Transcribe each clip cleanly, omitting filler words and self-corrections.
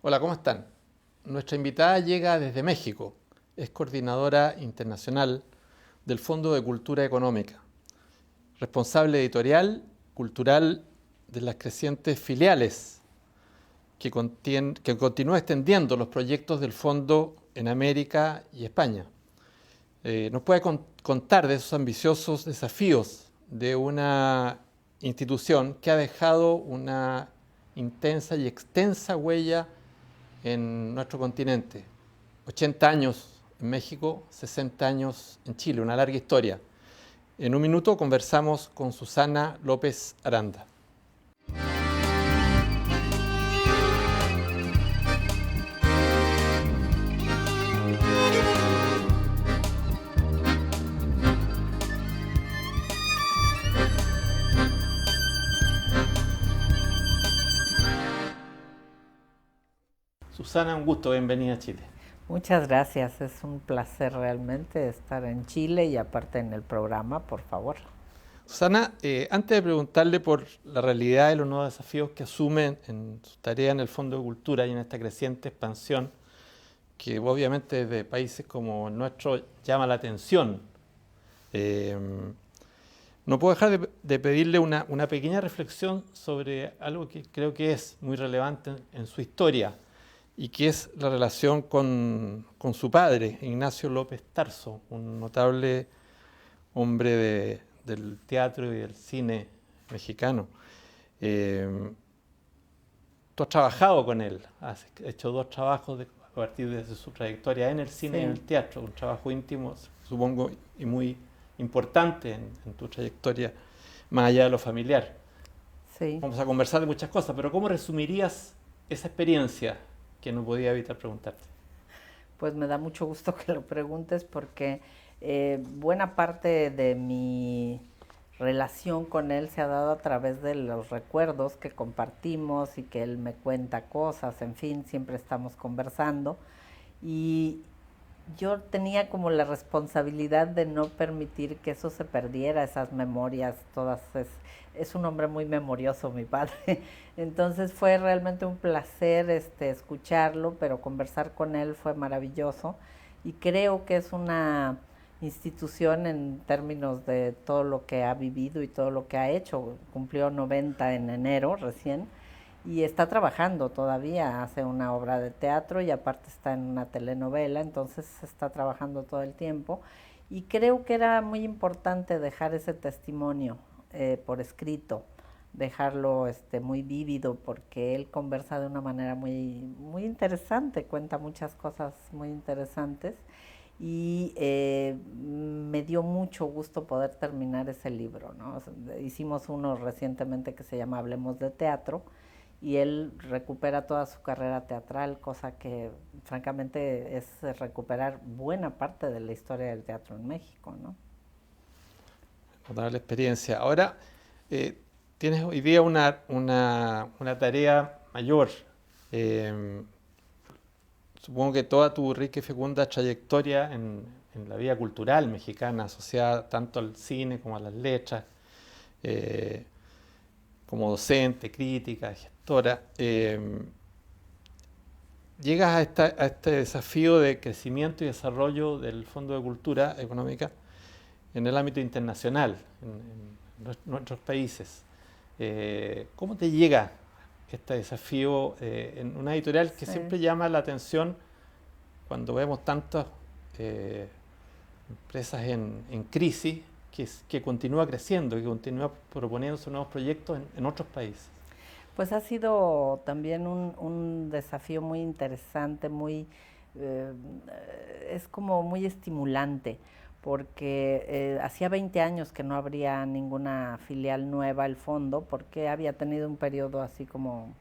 Hola, ¿cómo están? Nuestra invitada llega desde México. Es coordinadora internacional del Fondo de Cultura Económica, responsable editorial, cultural de las crecientes filiales que continúa extendiendo los proyectos del fondo en América y España. Nos puede contar de esos ambiciosos desafíos de una institución que ha dejado una intensa y extensa huella en nuestro continente. 80 años en México, 60 años en Chile, una larga historia. En un minuto conversamos con Susana López Aranda. Susana, un gusto, bienvenida a Chile. Muchas gracias, es un placer realmente estar en Chile y aparte en el programa, por favor. Susana, antes de preguntarle por la realidad y los nuevos desafíos que asumen en su tarea en el Fondo de Cultura y en esta creciente expansión, que obviamente desde países como el nuestro llama la atención, eh, no puedo dejar de pedirle una pequeña reflexión sobre algo que creo que es muy relevante en su historia y que es la relación con su padre, Ignacio López Tarso, un notable hombre del teatro y del cine mexicano. Eh, Tú has trabajado con él, has hecho dos trabajos a partir de su trayectoria en el cine y en el Sí, teatro, un trabajo íntimo, supongo, y muy importante en tu trayectoria, más allá de lo familiar. sí. Vamos a conversar de muchas cosas, pero ¿cómo resumirías esa experiencia que no podía evitar preguntarte? Pues me da mucho gusto que lo preguntes porque buena parte de mi relación con él se ha dado a través de los recuerdos que compartimos y que él me cuenta cosas, en fin, siempre estamos conversando. Y yo tenía como la responsabilidad de no permitir que eso se perdiera, esas memorias, todas. Es un hombre muy memorioso, mi padre. Entonces fue realmente un placer escucharlo, pero conversar con él fue maravilloso. Y creo que es una institución en términos de todo lo que ha vivido y todo lo que ha hecho. Cumplió 90 en enero recién y está trabajando todavía, hace una obra de teatro y aparte está en una telenovela, entonces está trabajando todo el tiempo y creo que era muy importante dejar ese testimonio por escrito, dejarlo muy vívido porque él conversa de una manera muy interesante, cuenta muchas cosas muy interesantes y me dio mucho gusto poder terminar ese libro, ¿no? O sea, hicimos uno recientemente que se llama Hablemos de Teatro y él recupera toda su carrera teatral, cosa que francamente es recuperar buena parte de la historia del teatro en México, ¿no? Notable experiencia. Ahora, eh, tienes hoy día una tarea mayor. Eh, Supongo que toda tu rica y fecunda trayectoria en la vida cultural mexicana, asociada tanto al cine como a las letras, eh, como docente, crítica, gestora, llegas a este desafío de crecimiento y desarrollo del Fondo de Cultura Económica en el ámbito internacional, en nuestros países. ¿Cómo te llega este desafío en una editorial que Sí. siempre llama la atención cuando vemos tantas eh, empresas en crisis que continúa creciendo, que continúa proponiéndose nuevos proyectos en otros países? Pues ha sido también un desafío muy interesante, eh, es como muy estimulante, porque hacía 20 años que no habría ninguna filial nueva el fondo, porque había tenido un periodo así como,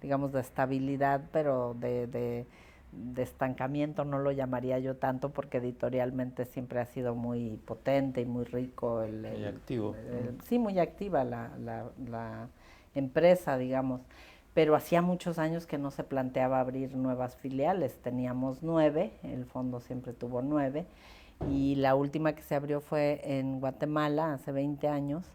digamos, de estabilidad, pero de estancamiento no lo llamaría yo tanto, porque editorialmente siempre ha sido muy potente y muy rico, Muy activo. sí, muy activa la empresa, digamos, pero hacía muchos años que no se planteaba abrir nuevas filiales. Teníamos 9, el fondo siempre tuvo 9, y la última que se abrió fue en Guatemala hace 20 años,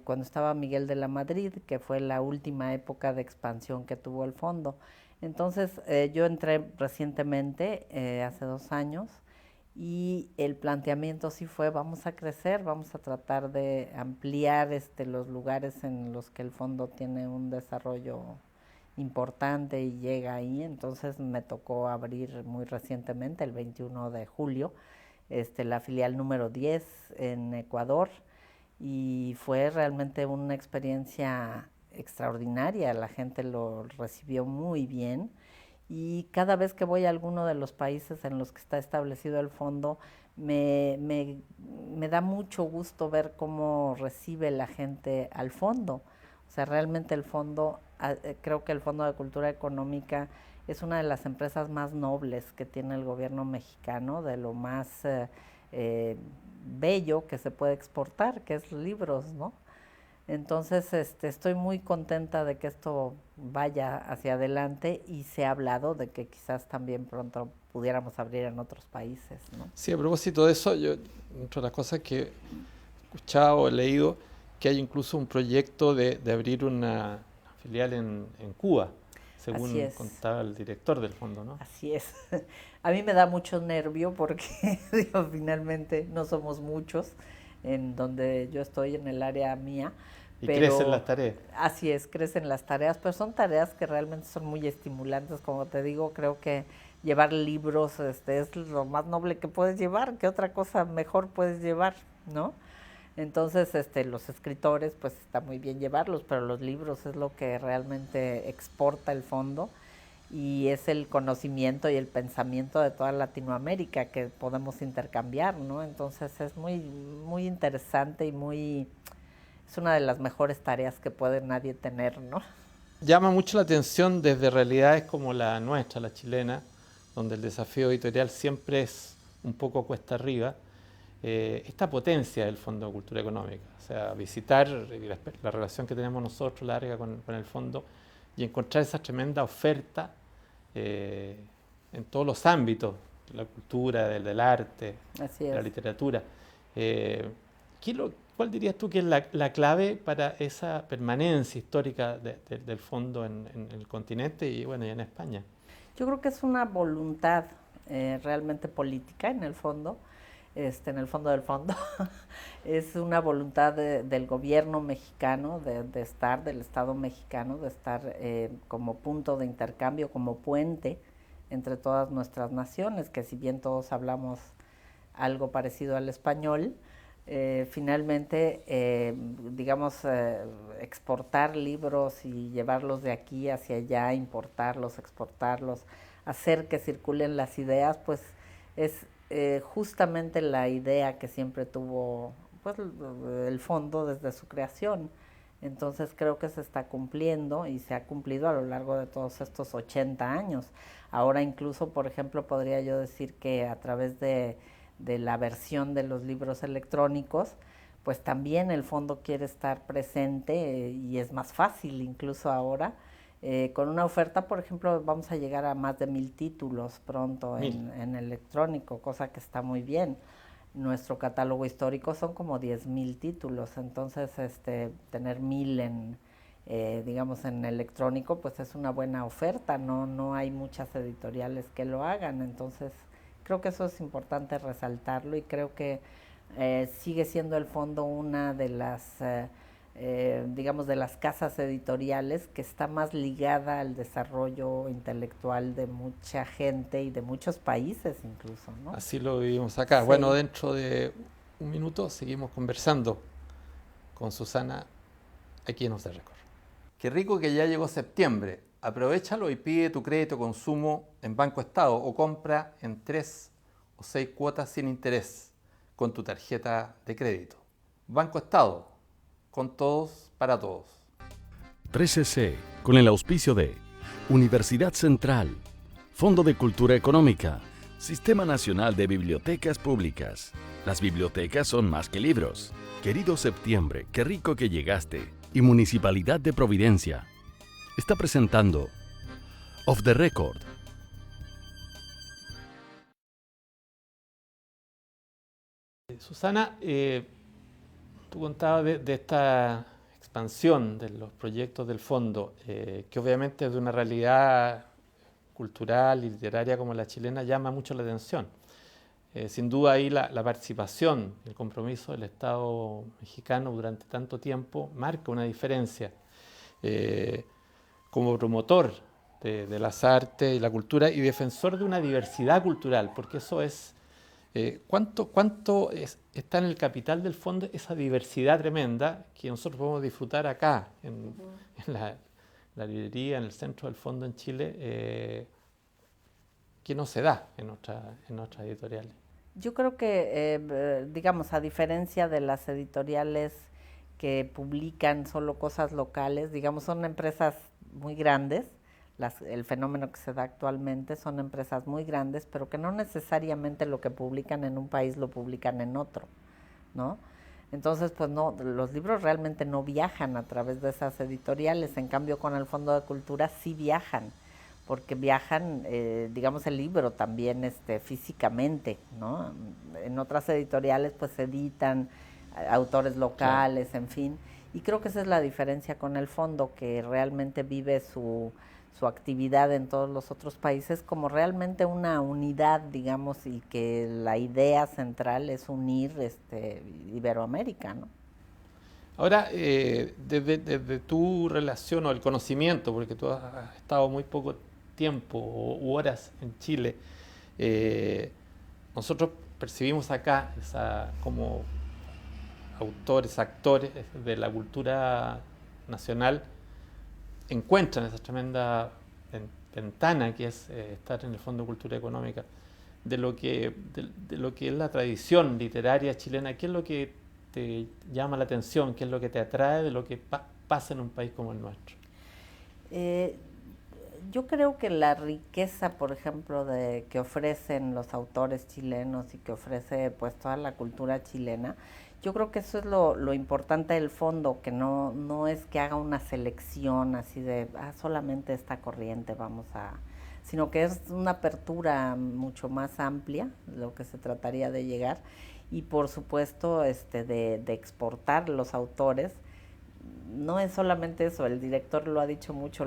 cuando estaba Miguel de la Madrid, que fue la última época de expansión que tuvo el fondo. Entonces, yo entré recientemente, hace 2 años, y el planteamiento sí fue, vamos a crecer, vamos a tratar de ampliar los lugares en los que el fondo tiene un desarrollo importante y llega ahí. Entonces me tocó abrir muy recientemente, el 21 de julio, la filial número 10 en Ecuador, y fue realmente una experiencia extraordinaria. La gente lo recibió muy bien, y cada vez que voy a alguno de los países en los que está establecido el fondo, me, me, me da mucho gusto ver cómo recibe la gente al fondo. O sea, realmente el fondo, creo que el Fondo de Cultura Económica es una de las empresas más nobles que tiene el gobierno mexicano, de lo más eh, bello que se puede exportar, que es libros, ¿no? Entonces, estoy muy contenta de que esto vaya hacia adelante, y se ha hablado de que quizás también pronto pudiéramos abrir en otros países, ¿no? Sí, a propósito de eso, yo, entre las cosas que he escuchado, he leído, que hay incluso un proyecto de abrir una filial en Cuba, Así según es, contaba el director del fondo, ¿no? así es. A mí me da mucho nervio porque digo, finalmente no somos muchos en donde yo estoy, en el área mía, Y crecen pero las tareas. así es, crecen las tareas, pero son tareas que realmente son muy estimulantes. Como te digo, creo que llevar libros es lo más noble que puedes llevar. ¿Qué otra cosa mejor puedes llevar, no? Entonces, los escritores, pues está muy bien llevarlos, pero los libros es lo que realmente exporta el fondo, y es el conocimiento y el pensamiento de toda Latinoamérica que podemos intercambiar, ¿no? Entonces es muy, muy interesante, y es una de las mejores tareas que puede nadie tener, ¿no? Llama mucho la atención desde realidades como la nuestra, la chilena, donde el desafío editorial siempre es un poco cuesta arriba, esta potencia del Fondo de Cultura Económica. O sea, visitar la relación que tenemos nosotros, larga, con el fondo, y encontrar esa tremenda oferta eh, en todos los ámbitos, de la cultura, del arte, Así de la es. literatura. Eh, ¿Cuál dirías tú que es la clave para esa permanencia histórica del fondo en el continente y, bueno, y en España? Yo creo que es una voluntad realmente política en el fondo, en el fondo del fondo. Es una voluntad del gobierno mexicano de estar, del Estado mexicano, de estar como punto de intercambio, como puente entre todas nuestras naciones, que si bien todos hablamos algo parecido al español, finalmente, digamos, exportar libros y llevarlos de aquí hacia allá, importarlos, exportarlos, hacer que circulen las ideas, pues es justamente la idea que siempre tuvo, pues, el fondo desde su creación. Entonces creo que se está cumpliendo, y se ha cumplido a lo largo de todos estos 80 años. Ahora incluso, por ejemplo, podría yo decir que a través de la versión de los libros electrónicos, pues también el fondo quiere estar presente, y es más fácil incluso ahora. Con una oferta, por ejemplo, vamos a llegar a más de 1000 títulos pronto Mil. en electrónico, cosa que está muy bien. Nuestro catálogo histórico son como 10,000 títulos, entonces tener 1000 digamos, en electrónico, pues es una buena oferta. No hay muchas editoriales que lo hagan. Entonces creo que eso es importante resaltarlo, y creo que sigue siendo el fondo una de las, digamos, de las casas editoriales que está más ligada al desarrollo intelectual de mucha gente y de muchos países incluso, ¿no? Así lo vivimos acá. Bueno, Sí, dentro de un minuto seguimos conversando con Susana aquí en Off the Record. Qué rico que ya llegó septiembre. Aprovéchalo y pide tu crédito consumo en Banco Estado o compra en 3 o 6 cuotas sin interés con tu tarjeta de crédito. Banco Estado, con todos, para todos. 13C, con el auspicio de Universidad Central, Fondo de Cultura Económica, Sistema Nacional de Bibliotecas Públicas. Las bibliotecas son más que libros. Querido septiembre, qué rico que llegaste. Y Municipalidad de Providencia está presentando Off the Record. Susana, tú contabas de esta expansión de los proyectos del fondo, que obviamente es de una realidad cultural y literaria como la chilena llama mucho la atención. Sin duda ahí la participación, el compromiso del Estado mexicano durante tanto tiempo marca una diferencia. Como promotor de las artes y la cultura y defensor de una diversidad cultural, porque eso es, está en el capital del fondo esa diversidad tremenda que nosotros podemos disfrutar acá, en la librería, en el centro del fondo en Chile, que no se da en otras editoriales. Yo creo que, digamos, a diferencia de las editoriales que publican solo cosas locales, digamos, son empresas muy grandes, el fenómeno que se da actualmente son empresas muy grandes, pero que no necesariamente lo que publican en un país lo publican en otro, ¿no? Entonces, pues no, los libros realmente no viajan a través de esas editoriales, en cambio con el Fondo de Cultura sí viajan, porque viajan, digamos, el libro también físicamente, ¿no? En otras editoriales pues se editan autores locales, claro. En fin, y creo que esa es la diferencia con el fondo, que realmente vive su actividad en todos los otros países como realmente una unidad, digamos, y que la idea central es unir Iberoamérica, ¿no? Ahora, desde tu relación o el conocimiento, porque tú has estado muy poco tiempo u horas en Chile, nosotros percibimos acá como autores, actores de la cultura nacional, encuentran esa tremenda ventana que es estar en el Fondo de Cultura Económica, de lo que es la tradición literaria chilena. ¿Qué es lo que te llama la atención? ¿Qué es lo que te atrae de lo que pasa en un país como el nuestro? Yo creo que la riqueza, por ejemplo, que ofrecen los autores chilenos y que ofrece pues toda la cultura chilena, yo creo que eso es lo importante del fondo, que no es que haga una selección así de solamente esta corriente sino que es una apertura mucho más amplia, lo que se trataría de llegar, y por supuesto de exportar los autores. No es solamente eso, el director lo ha dicho mucho,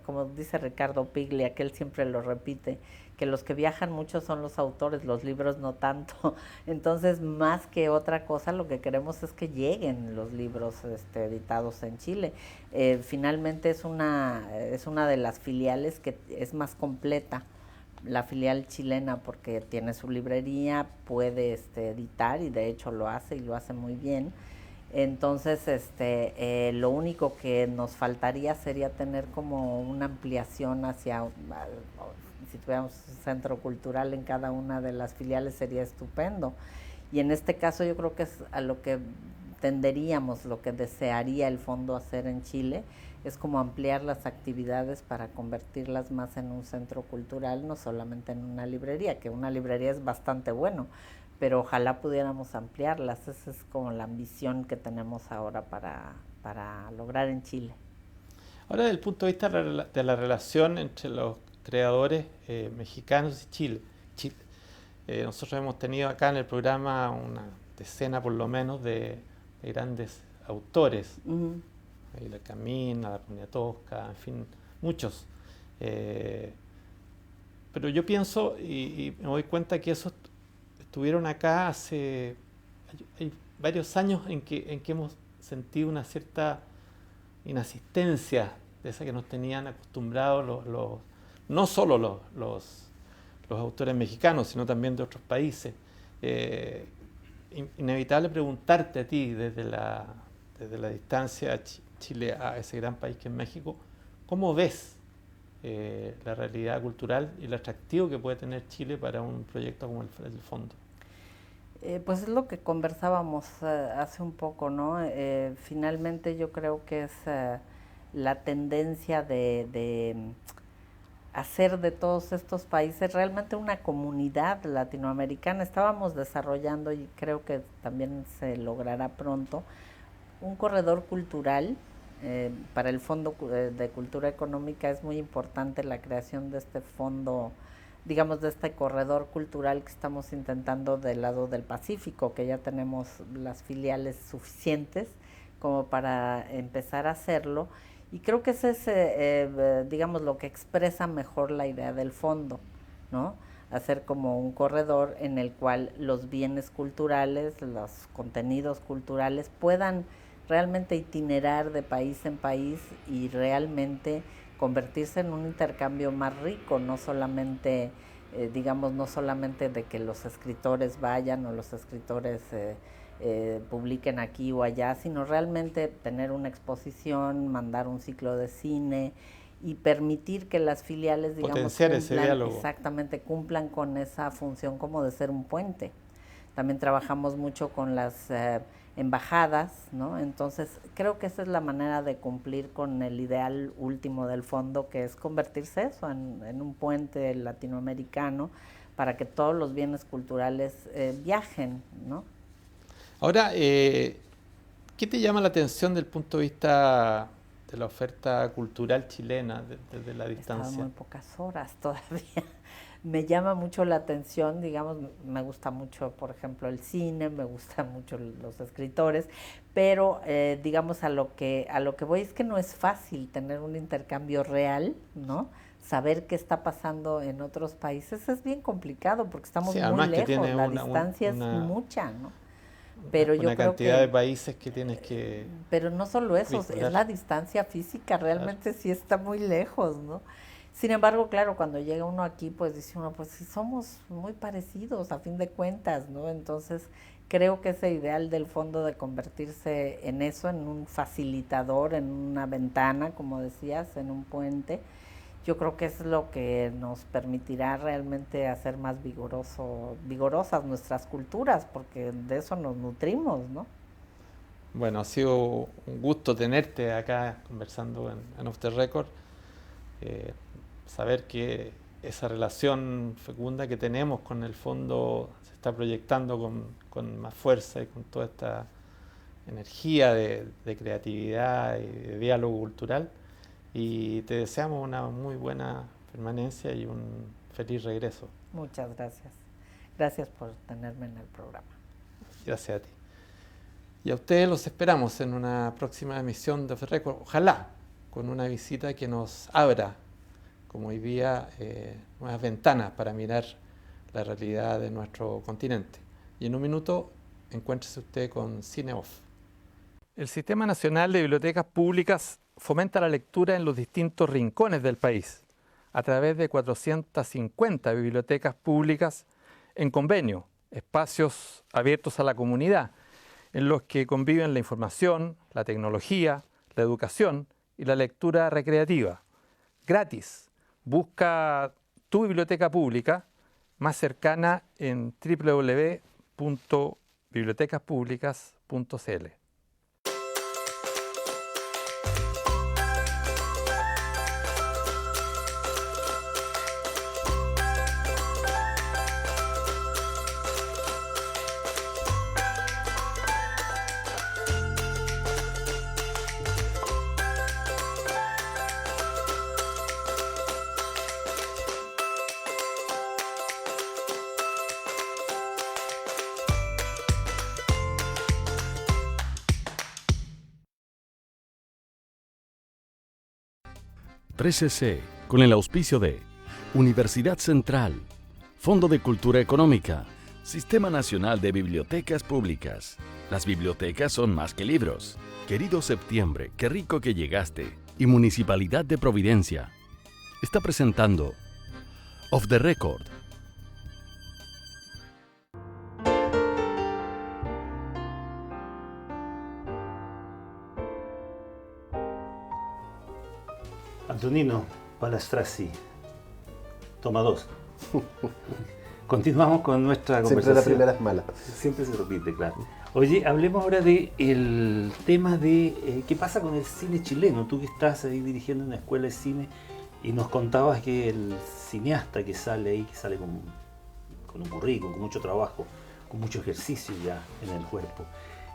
como dice Ricardo Piglia, que él siempre lo repite, que los que viajan mucho son los autores, los libros no tanto. Entonces, más que otra cosa, lo que queremos es que lleguen los libros editados en Chile. Finalmente es una de las filiales que es más completa, la filial chilena, porque tiene su librería, puede editar, y de hecho lo hace, y lo hace muy bien. Entonces, lo único que nos faltaría sería tener como una ampliación si tuviéramos un centro cultural en cada una de las filiales sería estupendo. Y en este caso yo creo que es a lo que tenderíamos, lo que desearía el fondo hacer en Chile, es como ampliar las actividades para convertirlas más en un centro cultural, no solamente en una librería, que una librería es bastante bueno, pero ojalá pudiéramos ampliarlas. Esa es como la ambición que tenemos ahora para lograr en Chile. Ahora, desde el punto de vista de la relación entre los creadores mexicanos y Chile, nosotros hemos tenido acá en el programa una decena por lo menos de grandes autores, Uh-huh. La Camina, la Poniatowska, en fin, muchos. Pero yo pienso y me doy cuenta que esos estuvieron acá hay varios años en que hemos sentido una cierta inasistencia de esa que nos tenían acostumbrados no solo los autores mexicanos, sino también de otros países. Inevitable preguntarte a ti desde la distancia Chile a ese gran país que es México, ¿cómo ves la realidad cultural y el atractivo que puede tener Chile para un proyecto como el Fondo? Pues es lo que conversábamos hace un poco, ¿no? Finalmente yo creo que es la tendencia de hacer de todos estos países realmente una comunidad latinoamericana. Estábamos desarrollando, y creo que también se logrará pronto, un corredor cultural. Para el Fondo de Cultura Económica es muy importante la creación de este fondo, digamos, de este corredor cultural que estamos intentando del lado del Pacífico, que ya tenemos las filiales suficientes como para empezar a hacerlo, Y creo que ese es, digamos, lo que expresa mejor la idea del fondo, ¿no? Hacer como un corredor en el cual los bienes culturales, los contenidos culturales puedan realmente itinerar de país en país y realmente convertirse en un intercambio más rico, no solamente, digamos, no solamente de que los escritores vayan o los escritores publiquen aquí o allá, sino realmente tener una exposición, mandar un ciclo de cine y permitir que las filiales, digamos, potenciar ese diálogo. Exactamente, cumplan con esa función como de ser un puente. También trabajamos mucho con las embajadas, ¿no? Entonces, creo que esa es la manera de cumplir con el ideal último del fondo, que es convertirse eso en un puente latinoamericano para que todos los bienes culturales viajen, ¿no? Ahora, ¿qué te llama la atención del punto de vista de la oferta cultural chilena desde la distancia? Estaba muy pocas horas todavía. Me llama mucho la atención, digamos, me gusta mucho, por ejemplo, el cine, me gustan mucho los escritores, pero digamos a lo que voy es que no es fácil tener un intercambio real, ¿no? Saber qué está pasando en otros países es bien complicado porque estamos muy lejos, la distancia es mucha, ¿no? Pero yo creo cantidad de países que tienes que... Pero no solo eso, vincular. es la distancia física, realmente sí está muy lejos, ¿no? Sin embargo, claro, cuando llega uno aquí, pues dice uno, pues sí somos muy parecidos a fin de cuentas, ¿no? Entonces, creo que ese ideal del fondo de convertirse en eso, en un facilitador, en una ventana, como decías, en un puente, yo creo que es lo que nos permitirá realmente hacer más vigorosas nuestras culturas, porque de eso nos nutrimos, ¿no? Bueno, ha sido un gusto tenerte acá conversando en Off the Record. Saber que esa relación fecunda que tenemos con el fondo se está proyectando con más fuerza y con toda esta energía de creatividad y de diálogo cultural. Y te deseamos una muy buena permanencia y un feliz regreso. Muchas gracias. Gracias por tenerme en el programa. Gracias a ti. Y a ustedes los esperamos en una próxima emisión de Off the Record. Ojalá con una visita que nos abra, como hoy día, nuevas ventanas para mirar la realidad de nuestro continente. Y en un minuto, encuéntrese usted con Cine Off. El Sistema Nacional de Bibliotecas Públicas fomenta la lectura en los distintos rincones del país, a través de 450 bibliotecas públicas en convenio, espacios abiertos a la comunidad, en los que conviven la información, la tecnología, la educación y la lectura recreativa. Gratis. Busca tu biblioteca pública más cercana en www.bibliotecaspublicas.cl. C, con el auspicio de Universidad Central, Fondo de Cultura Económica, Sistema Nacional de Bibliotecas Públicas. Las bibliotecas son más que libros. Querido Septiembre, qué rico que llegaste. Y Municipalidad de Providencia está presentando Off the Record. Antonino Palastrassi, toma 2. Continuamos con nuestra conversación. Siempre la primera es mala. Siempre se repite, claro. Oye, hablemos ahora del tema de qué pasa con el cine chileno. Tú que estás ahí dirigiendo una escuela de cine y nos contabas que el cineasta que sale ahí, que sale con un currículum, con mucho trabajo, con mucho ejercicio ya en el cuerpo.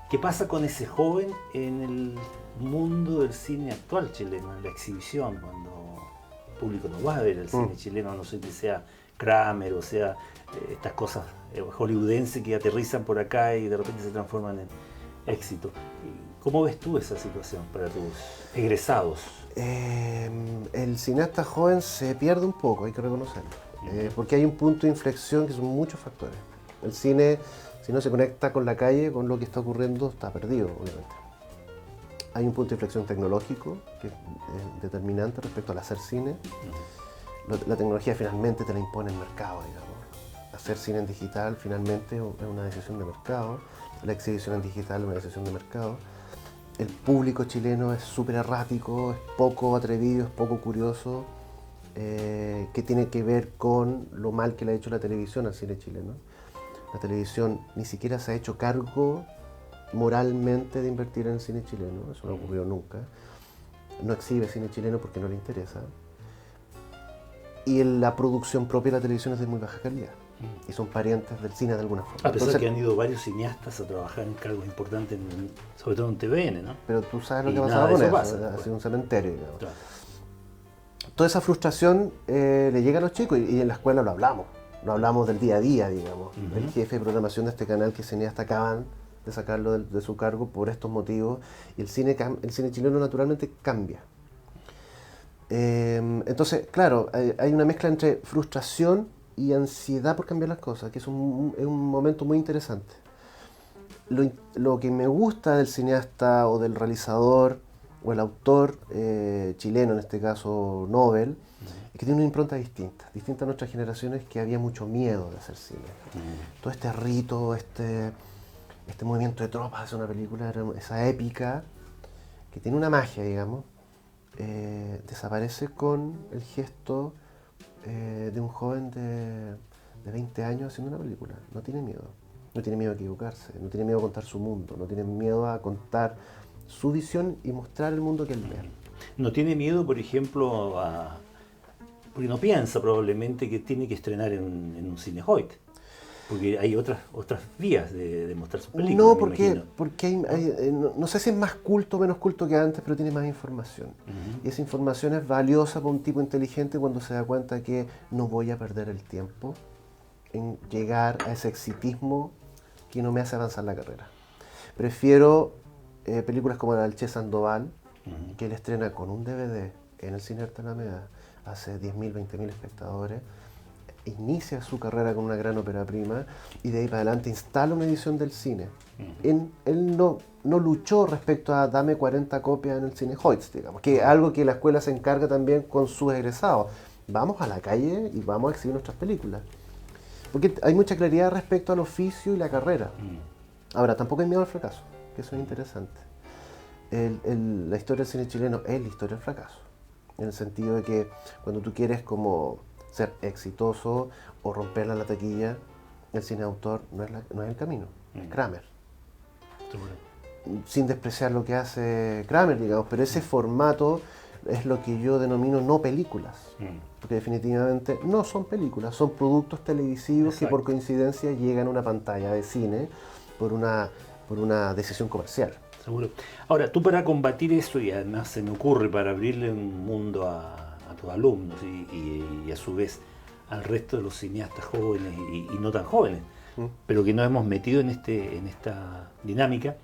¿Qué pasa con ese joven en el mundo del cine actual chileno, en la exhibición, cuando el público no va a ver el cine chileno, no sé que sea Kramer o sea estas cosas hollywoodenses que aterrizan por acá y de repente se transforman en éxito? ¿Cómo ves tú esa situación para tus egresados? El cineasta joven se pierde un poco, hay que reconocerlo, porque hay un punto de inflexión que son muchos factores. El cine, si no se conecta con la calle, con lo que está ocurriendo, está perdido, obviamente. Hay un punto de inflexión tecnológico que es determinante respecto al hacer cine. La tecnología finalmente te la impone el mercado, digamos. Hacer cine en digital finalmente es una decisión de mercado, la exhibición en digital es una decisión de mercado. El público chileno es súper errático, es poco atrevido, es poco curioso, que tiene que ver con lo mal que le ha hecho la televisión al cine chileno. La televisión ni siquiera se ha hecho cargo moralmente de invertir en el cine chileno, eso no ocurrió nunca. No exhibe cine chileno porque no le interesa. Y la producción propia de la televisión es de muy baja calidad. Y son parientes del cine de alguna forma. A pesar de que han ido varios cineastas a trabajar en cargos importantes, sobre todo en TVN, ¿no? Pero tú sabes lo Y que nada pasaba de con eso eso, pasa, ha sido un cementerio, digamos. Claro. Toda esa frustración le llega a los chicos y en la escuela lo hablamos del día a día, digamos. El jefe de programación de este canal, que es cineasta, acaban de sacarlo de su cargo por estos motivos, y el cine chileno naturalmente cambia. Entonces, claro, hay una mezcla entre frustración y ansiedad por cambiar las cosas, que es un momento muy interesante. Lo que me gusta del cineasta o del realizador o el autor chileno, en este caso Nobel, es que tiene una impronta distinta a nuestras generaciones, que había mucho miedo de hacer cine. Todo este rito, este movimiento de tropas, hacer una película, esa épica, que tiene una magia, digamos, desaparece con el gesto de un joven de 20 años haciendo una película. No tiene miedo. No tiene miedo a equivocarse, no tiene miedo a contar su mundo, no tiene miedo a contar su visión y mostrar el mundo que él ve. No tiene miedo, por ejemplo, porque no piensa probablemente que tiene que estrenar en un cine Hoyt. Porque hay otras vías de mostrar sus películas. No, porque no sé si es más culto o menos culto que antes, pero tiene más información. Y esa información es valiosa para un tipo inteligente cuando se da cuenta que no voy a perder el tiempo en llegar a ese exitismo que no me hace avanzar la carrera. Prefiero películas como la del Che Sandoval, que él estrena con un DVD en el Cine Arte Alameda, hace 10.000, 20.000 espectadores, inicia su carrera con una gran ópera prima y de ahí para adelante instala una edición del cine. Él no luchó respecto a dame 40 copias en el cine Hoyts, digamos, que es algo que la escuela se encarga también con sus egresados. Vamos a la calle y vamos a exhibir nuestras películas. Porque hay mucha claridad respecto al oficio y la carrera. Ahora, tampoco hay miedo al fracaso, que eso es interesante. La historia del cine chileno es la historia del fracaso, en el sentido de que cuando tú quieres como ser exitoso o romperla en la taquilla, el cine de autor no es el camino, es Kramer. Sin despreciar lo que hace Kramer, digamos, pero ese formato es lo que yo denomino no películas, porque definitivamente no son películas, son productos televisivos. Exacto. Que por coincidencia llegan a una pantalla de cine por una decisión comercial. Seguro. Ahora, tú, para combatir eso, y además se me ocurre para abrirle un mundo a tus alumnos y a su vez al resto de los cineastas jóvenes y no tan jóvenes, pero que nos hemos metido en esta dinámica,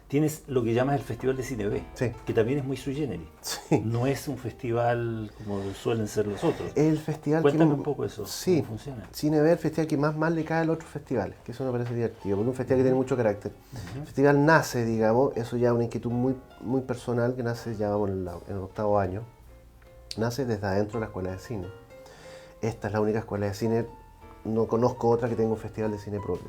tienes lo que llamas el Festival de Cine B, sí, que también es muy sui generis. Sí. No es un festival como suelen ser los otros. El festival. Cuéntame un poco eso, sí, cómo funciona. Cine B es el festival que más mal le cae a los otros festivales, que eso me parece divertido, porque es un festival que tiene mucho carácter. El festival nace, digamos, eso ya es una inquietud muy, muy personal, que nace, ya vamos en el 8º año, nace desde adentro de la escuela de cine. Esta es la única escuela de cine, no conozco otra que tenga un festival de cine propio.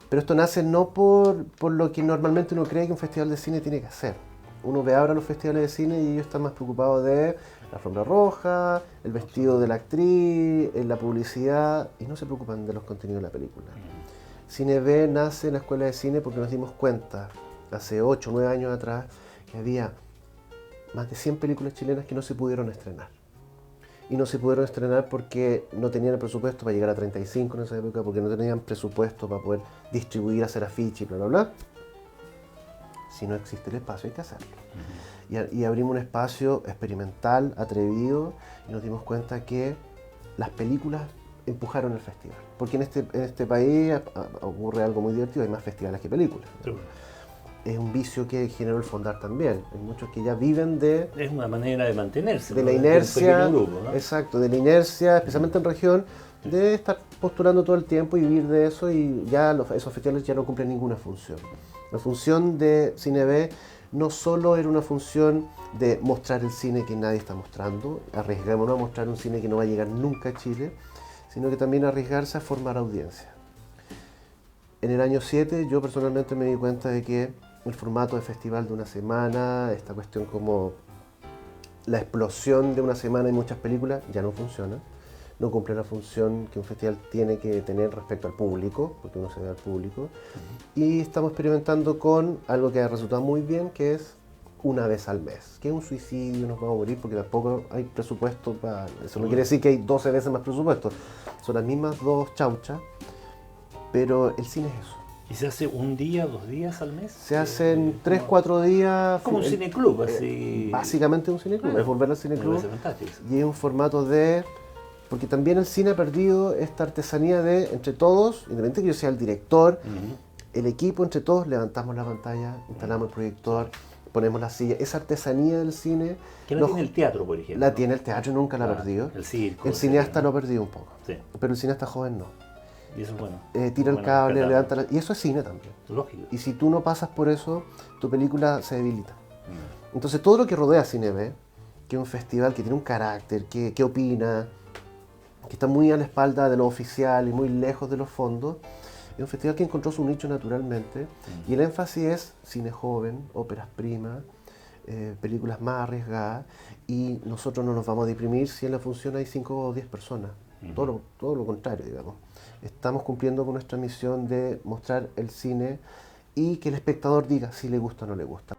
Pero esto nace no por lo que normalmente uno cree que un festival de cine tiene que hacer. Uno ve ahora los festivales de cine y ellos están más preocupados de la alfombra roja, el vestido de la actriz, la publicidad, y no se preocupan de los contenidos de la película. Cine B nace en la escuela de cine porque nos dimos cuenta, hace 8 o 9 años atrás, que había más de 100 películas chilenas que no se pudieron estrenar. Y no se pudieron estrenar porque no tenían el presupuesto para llegar a 35 en esa época, porque no tenían presupuesto para poder distribuir, hacer afiche y bla, bla, bla. Si no existe el espacio, hay que hacerlo. Y abrimos un espacio experimental, atrevido, y nos dimos cuenta que las películas empujaron el festival. Porque en este país ocurre algo muy divertido, hay más festivales que películas. es un vicio que generó el Fondar también. Hay muchos que ya viven de Es una manera de mantenerse. de ¿no? la De un inercia, pequeño grupo, ¿no? exacto, de la inercia, especialmente en región, de estar postulando todo el tiempo y vivir de eso, y ya esos festivales ya no cumplen ninguna función. La función de Cine B no solo era una función de mostrar el cine que nadie está mostrando, arriesgámonos a mostrar un cine que no va a llegar nunca a Chile, sino que también arriesgarse a formar audiencia. En el año 7 yo personalmente me di cuenta de que el formato de festival de una semana, esta cuestión como la explosión de una semana y muchas películas, ya no funciona. No cumple la función que un festival tiene que tener respecto al público, porque uno se ve al público. Y estamos experimentando con algo que ha resultado muy bien, que es una vez al mes. Que es un suicidio, nos vamos a morir, porque tampoco hay presupuesto para... Eso no quiere decir que hay 12 veces más presupuesto. Son las mismas dos chauchas, pero el cine es eso. ¿Y se hace un día, 2 días al mes? Se hacen 3, 4 días... Como un cineclub, así. Básicamente un cineclub, es volver al Me cineclub. parece fantástico. Y es un formato de... Porque también el cine ha perdido esta artesanía de, entre todos, independientemente que yo sea el director, el equipo, entre todos, levantamos la pantalla, instalamos el proyector, ponemos la silla. Esa artesanía del cine... Que la tiene el teatro, por ejemplo. La tiene el teatro, nunca la ha perdido. El circo. El cineasta lo ha perdido un poco. Sí. Pero el cineasta joven no. Y eso es bueno. Tira el Bueno, cable, respetarlo. levanta la... Y eso es cine también. Lógico. Y si tú no pasas por eso, tu película se debilita. Entonces todo lo que rodea a Cine B, que es un festival que tiene un carácter, que opina, que está muy a la espalda de lo oficial y muy lejos de los fondos, es un festival que encontró su nicho naturalmente, y el énfasis es cine joven, óperas primas, películas más arriesgadas, y nosotros no nos vamos a deprimir si en la función hay 5 o 10 personas. Todo lo contrario, digamos. Estamos cumpliendo con nuestra misión de mostrar el cine y que el espectador diga si le gusta o no le gusta.